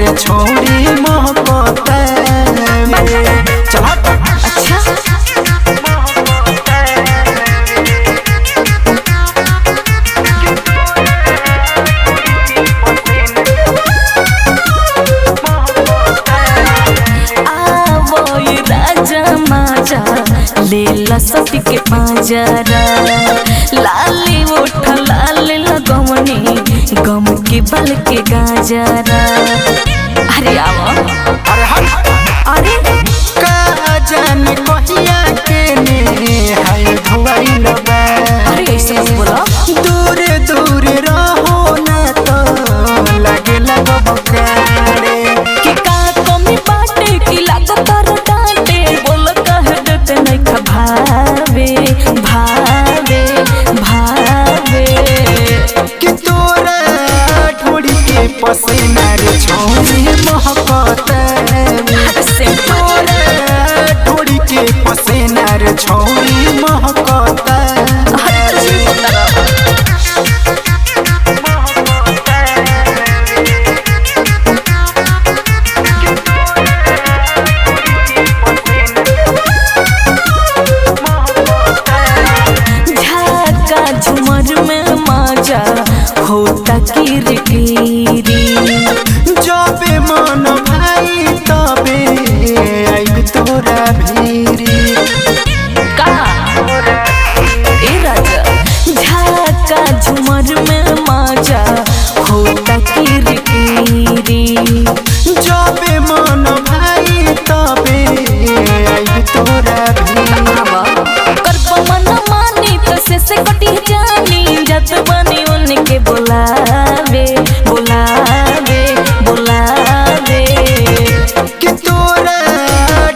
रे छोड़ी महकता लेला सती के पांजरा लाली उठ लाल लगवनी गम के बल के गाजरा। अरे आओ अरे का जाने कहिया के ने हाय धोई लबा। अरे ऐसे मत बोलो, दूर दूर रहो ना तो लगे लगब करे कि का कमी बाटे की लागत तर डांटे बोल कह देते नहीं खा भावे भावे भावे कि तोरा ठोड़ी के पसीना रे छोड़ी महकता से तोरा ठोड़ी के पसीना रे छोड़ी महकता। झुमर में माजा होता किरकिरी जबे मन भाई तबे आई तोरा भीरी का ए राजा झाका झुमर में माजा होता किरकिरी जबे मन भाई तबे आई तोरा भीरी करब मन मानी तो से कटी जानी जत बनी उनके बुलावे बुलावे बुलावे कि तोरा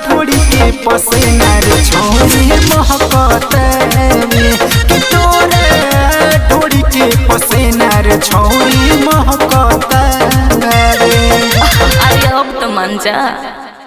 ठोड़ी के पसीना रे छोड़ी महकता कि तोरा ठोड़ी के पसीना रे छोड़ी महकता। अरे अब तो मन जा।